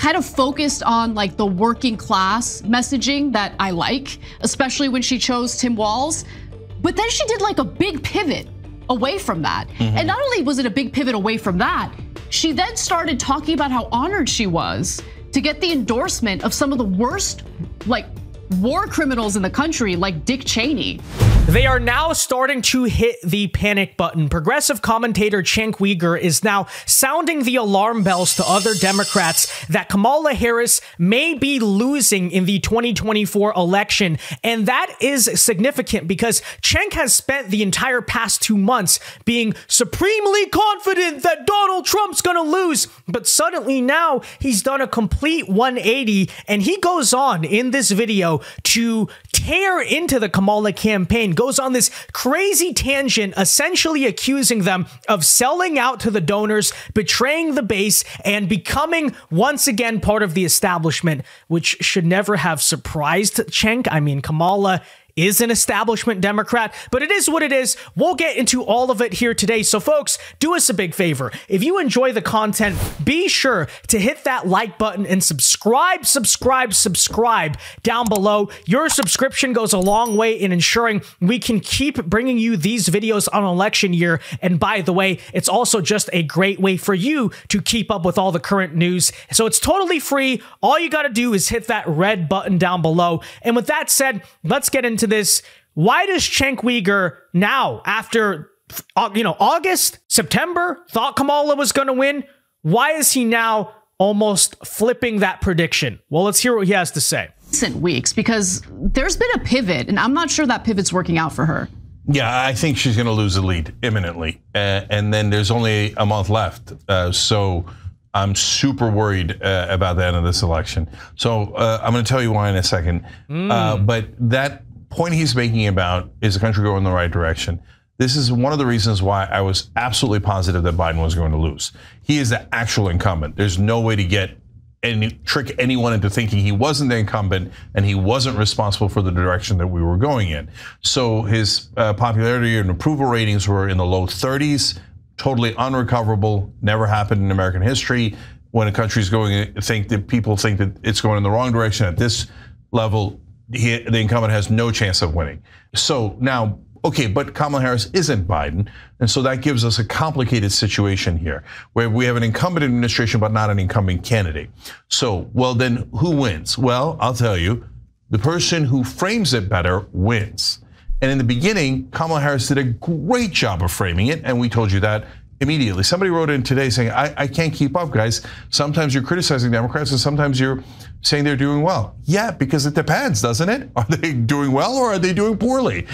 kind of focused on like the working class messaging that I like, especially when she chose Tim Walz. But then she did like a big pivot away from that. And not only was it a big pivot away from that, she then started talking about how honored she was to get the endorsement of some of the worst, like, war criminals in the country, like Dick Cheney. They are now starting to hit the panic button. Progressive commentator Cenk Uygur is now sounding the alarm bells to other Democrats that Kamala Harris may be losing in the 2024 election. And that is significant because Cenk has spent the entire past 2 months being supremely confident that Donald Trump's gonna lose. But suddenly now he's done a complete 180, and he goes on in this video to tear into the Kamala campaign, goes on this crazy tangent, essentially accusing them of selling out to the donors, betraying the base, and becoming once again part of the establishment, which should never have surprised Cenk. I mean, Kamala is an establishment Democrat, but it is what it is. We'll get into all of it here today. So folks, do us a big favor. If you enjoy the content, be sure to hit that like button and subscribe down below. Your subscription goes a long way in ensuring we can keep bringing you these videos on election year. And by the way, it's also just a great way for you to keep up with all the current news. So it's totally free. All you got to do is hit that red button down below. And with that said, let's get into this. Why does Cenk Uygur now, after August, September, thought Kamala was going to win? Why is he now almost flipping that prediction? Well, let's hear what he has to say. Recent weeks, because there's been a pivot, and I'm not sure that pivot's working out for her. Yeah, I think she's going to lose the lead imminently, and then there's only a month left. So I'm super worried about the end of this election. So I'm going to tell you why in a second. But that point he's making about is the country going in the right direction. This is one of the reasons why I was absolutely positive that Biden was going to lose. He is the actual incumbent. There's no way to trick anyone into thinking he wasn't the incumbent and he wasn't responsible for the direction that we were going in. So his popularity and approval ratings were in the low 30s. Totally unrecoverable, never happened in American history. When a country's people think that it's going in the wrong direction at this level, the incumbent has no chance of winning. So now, okay, but Kamala Harris isn't Biden, and so that gives us a complicated situation here, where we have an incumbent administration but not an incumbent candidate. So, well, then who wins? Well, I'll tell you, the person who frames it better wins. And in the beginning, Kamala Harris did a great job of framing it, and we told you that immediately. Somebody wrote in today saying, I can't keep up, guys. Sometimes you're criticizing Democrats, and sometimes you're saying they're doing well. Yeah, because it depends, doesn't it? Are they doing well or are they doing poorly?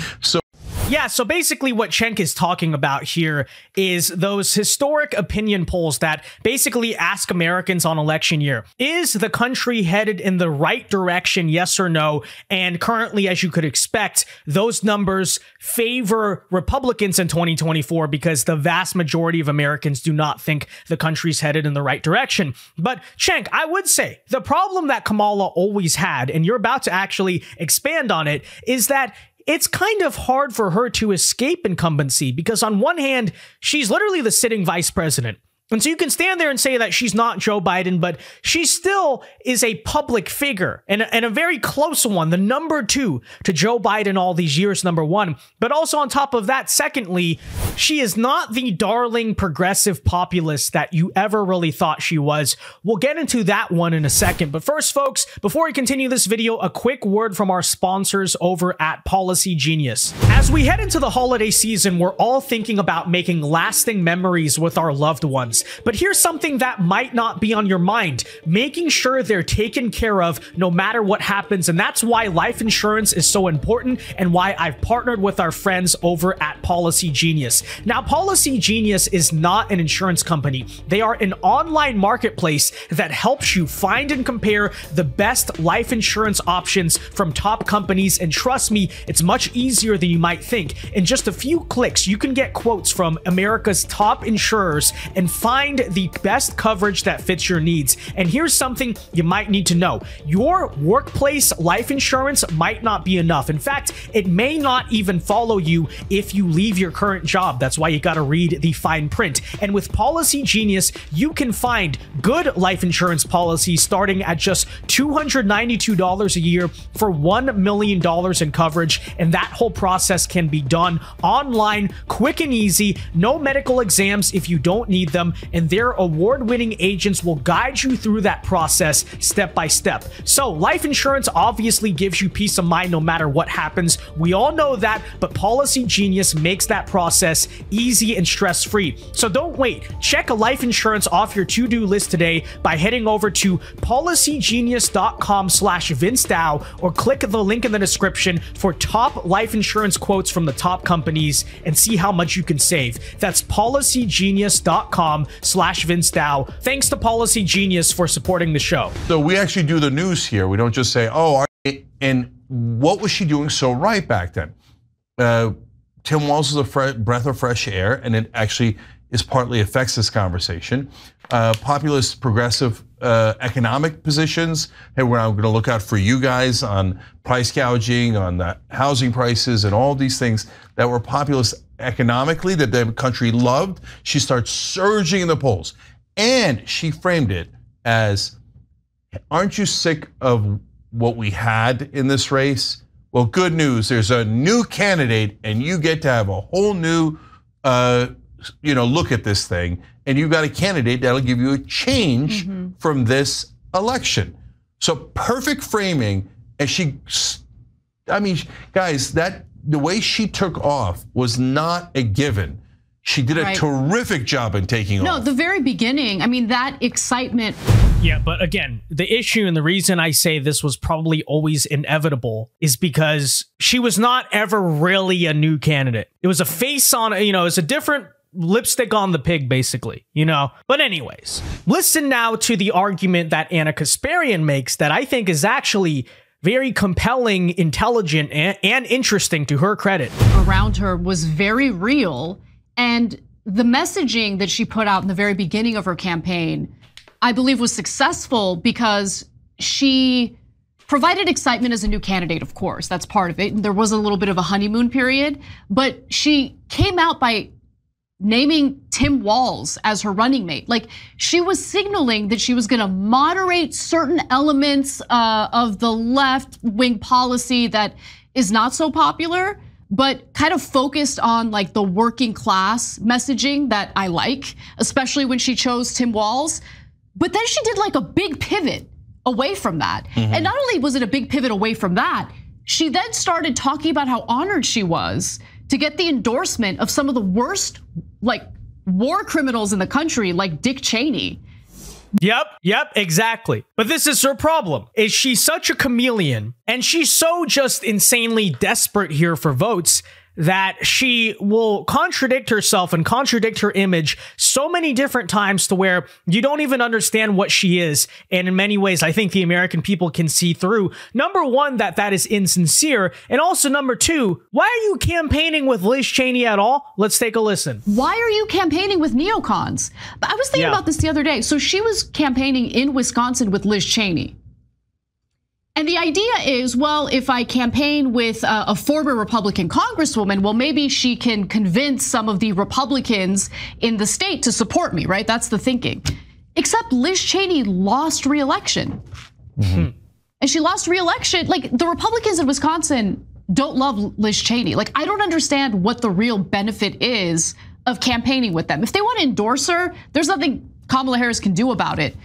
Yeah, so basically what Cenk is talking about here is those historic opinion polls that basically ask Americans on election year, is the country headed in the right direction, yes or no? And currently, as you could expect, those numbers favor Republicans in 2024 because the vast majority of Americans do not think the country's headed in the right direction. But Cenk, I would say the problem that Kamala always had, and you're about to actually expand on it, is that it's kind of hard for her to escape incumbency because on one hand, she's literally the sitting vice president. And so you can stand there and say that she's not Joe Biden, but she still is a public figure and a very close one, the number 2 to Joe Biden all these years, number 1. But also on top of that, secondly, she is not the darling progressive populist that you ever really thought she was. We'll get into that one in a second. But first, folks, before we continue this video, a quick word from our sponsors over at Policy Genius. As we head into the holiday season, we're all thinking about making lasting memories with our loved ones. But here's something that might not be on your mind, making sure they're taken care of no matter what happens. And that's why life insurance is so important and why I've partnered with our friends over at Policy Genius. Now, Policy Genius is not an insurance company. They are an online marketplace that helps you find and compare the best life insurance options from top companies. And trust me, it's much easier than you might think. In just a few clicks, you can get quotes from America's top insurers and find find the best coverage that fits your needs. And here's something you might need to know. Your workplace life insurance might not be enough. In fact, it may not even follow you if you leave your current job. That's why you got to read the fine print. And with Policy Genius, you can find good life insurance policies starting at just $292 a year for $1 million in coverage. And that whole process can be done online, quick and easy, no medical exams if you don't need them, and their award-winning agents will guide you through that process step by step. So life insurance obviously gives you peace of mind no matter what happens. We all know that, but Policy Genius makes that process easy and stress-free. So don't wait. Check a life insurance off your to-do list today by heading over to policygenius.com/VinceDao or click the link in the description for top life insurance quotes from the top companies and see how much you can save. That's policygenius.com/VinceDao. Thanks to Policy Genius for supporting the show. So we actually do the news here. We don't just say, oh, and what was she doing so right back then? Tim Walz is a breath of fresh air, and it actually is partly affects this conversation. Populist, progressive economic positions, and we're going to look out for you guys on price gouging, on the housing prices, and all these things that were populist economically that the country loved. She starts surging in the polls, and she framed it as, aren't you sick of what we had in this race? Well, good news, there's a new candidate and you get to have a whole new look at this thing, and you've got a candidate that'll give you a change from this election. So perfect framing, and guys, the way she took off was not a given. She did a terrific job in taking off. No, the very beginning, I mean, that excitement. Yeah, but again, the issue and the reason I say this was probably always inevitable is because she was not ever really a new candidate. It was a face on, it was a different lipstick on the pig, basically, But anyways, listen now to the argument that Anna Kasparian makes that I think is actually very compelling, intelligent, and interesting to her credit. Around her was very real, and the messaging that she put out in the very beginning of her campaign, I believe, was successful because she provided excitement as a new candidate, of course, that's part of it. And there was a little bit of a honeymoon period, but she came out by naming Tim Walz as her running mate. Like, she was signaling that she was gonna moderate certain elements of the left-wing policy that is not so popular, but kind of focused on like the working class messaging that I like, especially when she chose Tim Walz. But then she did like a big pivot away from that. And not only was it a big pivot away from that, she then started talking about how honored she was to get the endorsement of some of the worst like war criminals in the country, like Dick Cheney. Yep, exactly. But this is her problem, is she's such a chameleon and she's so just insanely desperate here for votes that she will contradict herself and contradict her image so many different times to where you don't even understand what she is. And in many ways, I think the American people can see through, number one, that is insincere. And also number two, why are you campaigning with Liz Cheney at all? Let's take a listen. Why are you campaigning with neocons? I was thinking about this the other day. So she was campaigning in Wisconsin with Liz Cheney. And the idea is, well, if I campaign with a former Republican congresswoman, well, maybe she can convince some of the Republicans in the state to support me, right? That's the thinking. Except Liz Cheney lost re-election. And she lost re-election. Like, the Republicans in Wisconsin don't love Liz Cheney. Like, I don't understand what the real benefit is of campaigning with them. If they want to endorse her, there's nothing Kamala Harris can do about it.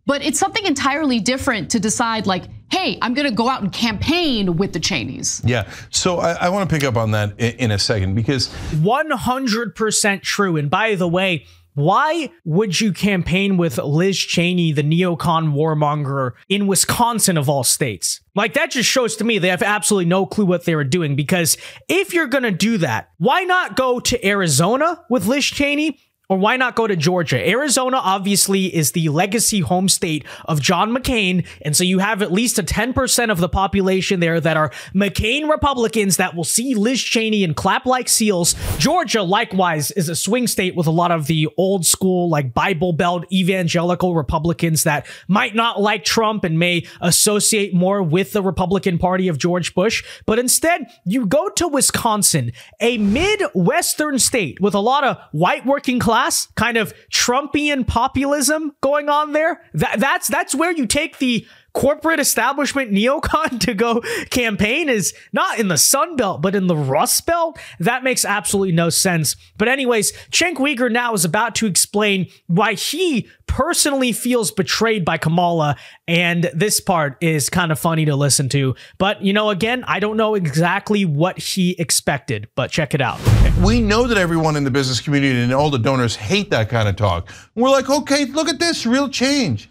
But it's something entirely different to decide, like, hey, I'm gonna go out and campaign with the Cheneys. Yeah, so I wanna pick up on that in a second, because 100% true. And by the way, why would you campaign with Liz Cheney, the neocon warmonger, in Wisconsin of all states? Like, that just shows to me they have absolutely no clue what they were doing, because if you're gonna do that, why not go to Arizona with Liz Cheney? Or why not go to Georgia? Arizona obviously is the legacy home state of John McCain, and so you have at least a 10% of the population there that are McCain Republicans that will see Liz Cheney and clap like seals. Georgia, likewise, is a swing state with a lot of the old school, like Bible Belt evangelical Republicans that might not like Trump and may associate more with the Republican Party of George Bush. But instead, you go to Wisconsin, a Midwestern state with a lot of white working class, kind of Trumpian populism going on there. That's where you take the corporate establishment neocon to go campaign, is not in the Sun Belt, but in the Rust Belt. That makes absolutely no sense. But anyways, Cenk Uygur now is about to explain why he personally feels betrayed by Kamala, and this part is kind of funny to listen to. But, you know, again, I don't know exactly what he expected, but check it out. We know that everyone in the business community and all the donors hate that kind of talk. We're like, okay, look at this, real change.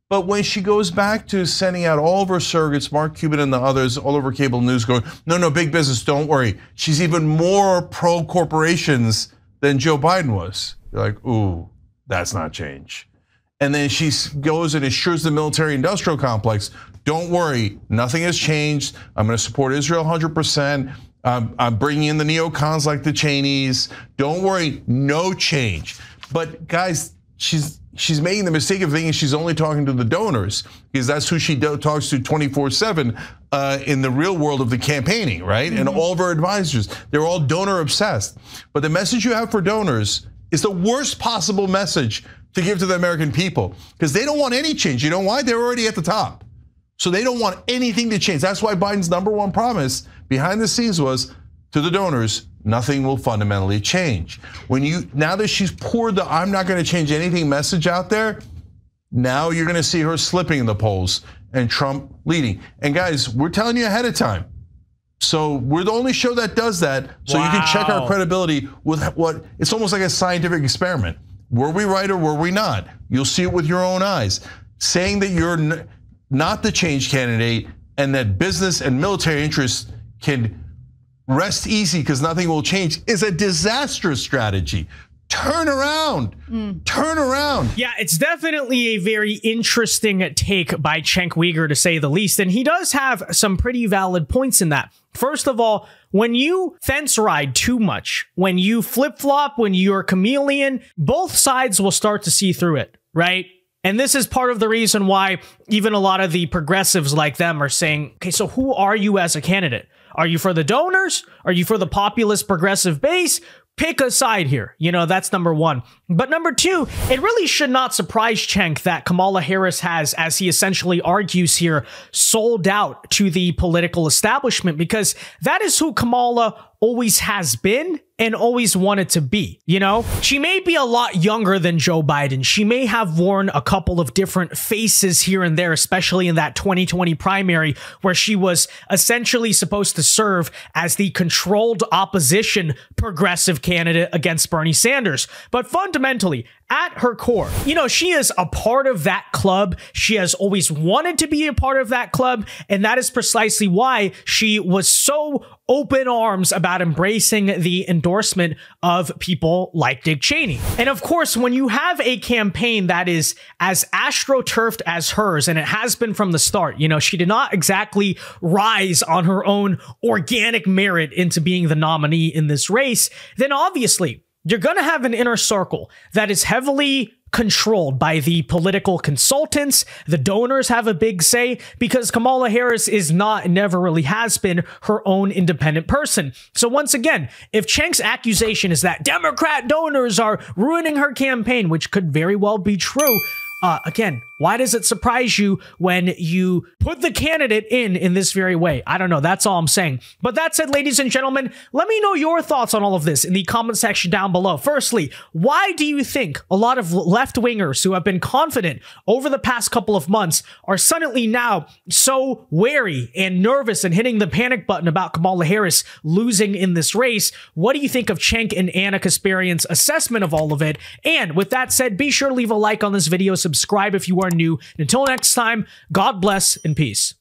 But when she goes back to sending out all of her surrogates, Mark Cuban and the others, all over cable news going, no, big business, don't worry. She's even more pro-corporations than Joe Biden was. You're like, ooh, that's not change. And then she goes and assures the military-industrial complex, don't worry, nothing has changed. I'm going to support Israel 100%. I'm bringing in the neocons like the Cheneys. Don't worry, no change. But guys, she's making the mistake of thinking she's only talking to the donors, because that's who she talks to 24/7 in the real world of the campaigning, right? And all of her advisors, they're all donor obsessed. But the message you have for donors is the worst possible message to give to the American people, because they don't want any change. You know why? They're already at the top. So they don't want anything to change. That's why Biden's #1 promise behind the scenes was to the donors, nothing will fundamentally change. Now that she's poured the I'm not going to change anything message out there, now you're going to see her slipping in the polls and Trump leading. And guys, we're telling you ahead of time. So we're the only show that does that. So you can check our credibility with what it's almost like a scientific experiment. Were we right or were we not? You'll see it with your own eyes. Saying that you're not the change candidate and that business and military interests can rest easy because nothing will change is a disastrous strategy. Turn around, turn around. Yeah, it's definitely a very interesting take by Cenk Uygur, to say the least. And he does have some pretty valid points in that. First of all, when you fence ride too much, when you flip-flop, when you're a chameleon, both sides will start to see through it, right? And this is part of the reason why even a lot of the progressives like them are saying, okay, so who are you as a candidate? Are you for the donors? Are you for the populist progressive base? Pick a side here. You know, that's #1. But #2, it really should not surprise Cenk that Kamala Harris has, as he essentially argues here, sold out to the political establishment, because that is who Kamala always has been and always wanted to be. You know, she may be a lot younger than Joe Biden. She may have worn a couple of different faces here and there, especially in that 2020 primary, where she was essentially supposed to serve as the controlled opposition progressive candidate against Bernie Sanders. But fundamentally, at her core, you know, she is a part of that club. She has always wanted to be a part of that club. And that is precisely why she was so open arms about embracing the endorsement of people like Dick Cheney. And of course, when you have a campaign that is as astroturfed as hers, and it has been from the start, you know, she did not exactly rise on her own organic merit into being the nominee in this race, then obviously you're going to have an inner circle that is heavily controlled by the political consultants. The donors have a big say, because Kamala Harris is not, never really has been, her own independent person. So once again, if Cenk's accusation is that Democrat donors are ruining her campaign, which could very well be true, again, why does it surprise you when you put the candidate in this very way? I don't know. That's all I'm saying. But that said, ladies and gentlemen, let me know your thoughts on all of this in the comment section down below. Firstly, why do you think a lot of left-wingers who have been confident over the past couple of months are suddenly now so wary and nervous and hitting the panic button about Kamala Harris losing in this race? What do you think of Cenk and Anna Kasparian's assessment of all of it? And with that said, be sure to leave a like on this video, subscribe if you are new. And until next time, God bless and peace.